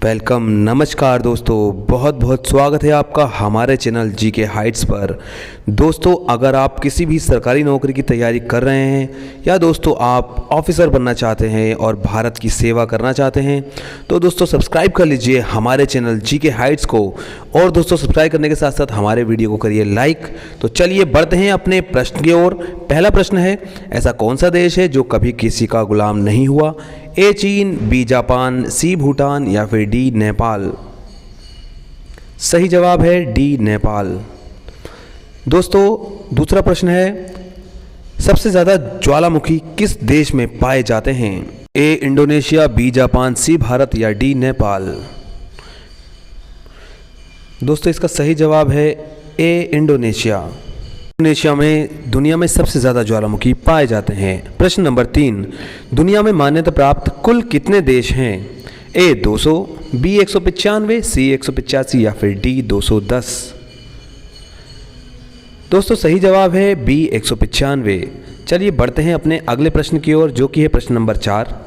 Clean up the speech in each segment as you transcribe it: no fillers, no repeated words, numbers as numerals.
Welcome, नमस्कार दोस्तों, बहुत बहुत स्वागत है आपका हमारे चैनल जीके हाइट्स पर। दोस्तों, अगर आप किसी भी सरकारी नौकरी की तैयारी कर रहे हैं या दोस्तों आप ऑफिसर बनना चाहते हैं और भारत की सेवा करना चाहते हैं तो दोस्तों सब्सक्राइब कर लीजिए हमारे चैनल जीके हाइट्स को। और दोस्तों सब्सक्राइब करने के साथ साथ हमारे वीडियो को करिए लाइक। तो चलिए बढ़ते हैं अपने प्रश्न की ओर। पहला प्रश्न है, ऐसा कौन सा देश है जो कभी किसी का गुलाम नहीं हुआ? ए चीन, बी जापान, सी भूटान या फिर डी नेपाल। सही जवाब है डी नेपाल। दोस्तों दूसरा प्रश्न है, सबसे ज़्यादा ज्वालामुखी किस देश में पाए जाते हैं? ए इंडोनेशिया, बी जापान, सी भारत या डी नेपाल। दोस्तों इसका सही जवाब है ए इंडोनेशिया। इंडोनेशिया में दुनिया में सबसे ज़्यादा ज्वालामुखी पाए जाते हैं। प्रश्न नंबर 3, दुनिया में मान्यता प्राप्त कुल कितने देश हैं? ए 200, बी 195, सी 185 या फिर डी 210। दोस्तों सही जवाब है बी 195। चलिए बढ़ते हैं अपने अगले प्रश्न की ओर, जो कि है प्रश्न नंबर 4।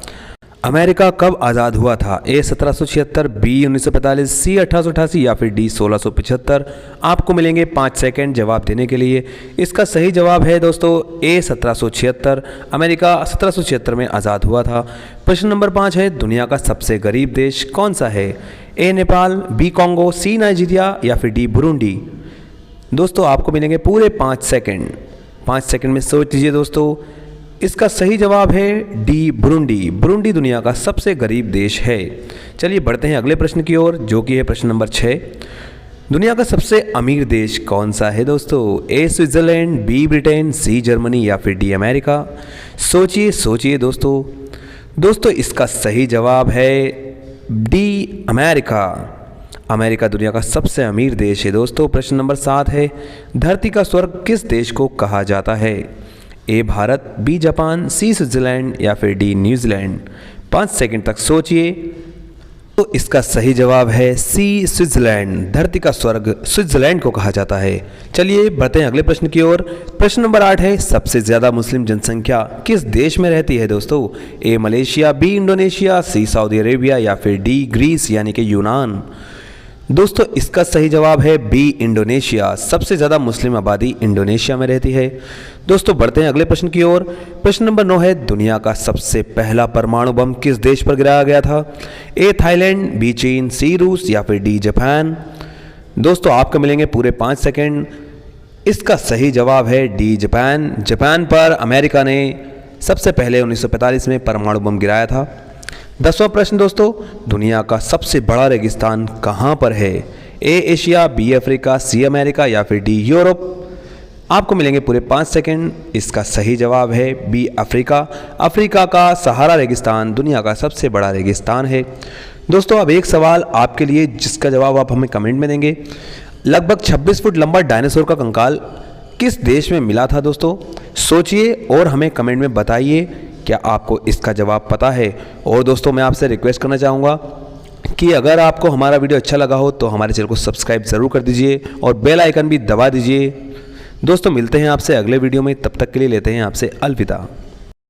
अमेरिका कब आज़ाद हुआ था? ए 1776, बी 1945, सी 1888 या फिर डी 1675। आपको मिलेंगे 5 सेकंड जवाब देने के लिए। इसका सही जवाब है दोस्तों ए 1776। अमेरिका 1776 में आज़ाद हुआ था। प्रश्न नंबर 5 है, दुनिया का सबसे गरीब देश कौन सा है? ए नेपाल, बी कॉन्गो, सी नाइजीरिया या फिर डी बुरुंडी। दोस्तों आपको मिलेंगे पूरे 5 सेकंड। 5 सेकंड में सोच लीजिए दोस्तों। इसका सही जवाब है डी बुरुंडी। बुरुंडी दुनिया का सबसे गरीब देश है। चलिए बढ़ते हैं अगले प्रश्न की ओर, जो कि है प्रश्न नंबर 6। दुनिया का सबसे अमीर देश कौन सा है दोस्तों? A Switzerland, B Britain, C Germany या फिर डी अमेरिका। सोचिए सोचिए दोस्तों इसका सही जवाब है डी अमेरिका। अमेरिका दुनिया का सबसे अमीर देश है दोस्तों। प्रश्न नंबर 7 है, धरती का स्वर्ग किस देश को कहा जाता है? ए भारत, बी जापान, सी स्विट्जरलैंड या फिर डी न्यूजीलैंड। 5 सेकंड तक सोचिए। तो इसका सही जवाब है सी स्विट्जरलैंड। धरती का स्वर्ग स्विट्जरलैंड को कहा जाता है। चलिए बढ़ते हैं अगले प्रश्न की ओर। प्रश्न नंबर 8 है, सबसे ज़्यादा मुस्लिम जनसंख्या किस देश में रहती है दोस्तों? A Malaysia, B Indonesia, C Saudi Arabia या फिर डी ग्रीस यानी कि यूनान। दोस्तों इसका सही जवाब है बी इंडोनेशिया। सबसे ज़्यादा मुस्लिम आबादी इंडोनेशिया में रहती है। दोस्तों बढ़ते हैं अगले प्रश्न की ओर। प्रश्न नंबर 9 है, दुनिया का सबसे पहला परमाणु बम किस देश पर गिराया गया था? ए थाईलैंड, बी चीन, सी रूस या फिर डी जापान। दोस्तों आपको मिलेंगे पूरे 5 सेकंड। इसका सही जवाब है डी जापान। जापान पर अमेरिका ने सबसे पहले 1945 में परमाणु बम गिराया था। 10वां प्रश्न दोस्तों, दुनिया का सबसे बड़ा रेगिस्तान कहाँ पर है? A Asia, B Africa, C America या फिर डी यूरोप। आपको मिलेंगे पूरे 5 सेकंड। इसका सही जवाब है बी अफ्रीका। अफ्रीका का सहारा रेगिस्तान दुनिया का सबसे बड़ा रेगिस्तान है। दोस्तों अब एक सवाल आपके लिए, जिसका जवाब आप हमें कमेंट में देंगे। लगभग 26 फुट लंबा डायनासोर का कंकाल किस देश में मिला था दोस्तों? सोचिए और हमें कमेंट में बताइए क्या आपको इसका जवाब पता है। और दोस्तों मैं आपसे रिक्वेस्ट करना चाहूँगा कि अगर आपको हमारा वीडियो अच्छा लगा हो तो हमारे चैनल को सब्सक्राइब ज़रूर कर दीजिए और बेल आइकन भी दबा दीजिए। दोस्तों मिलते हैं आपसे अगले वीडियो में, तब तक के लिए लेते हैं आपसे अलविदा।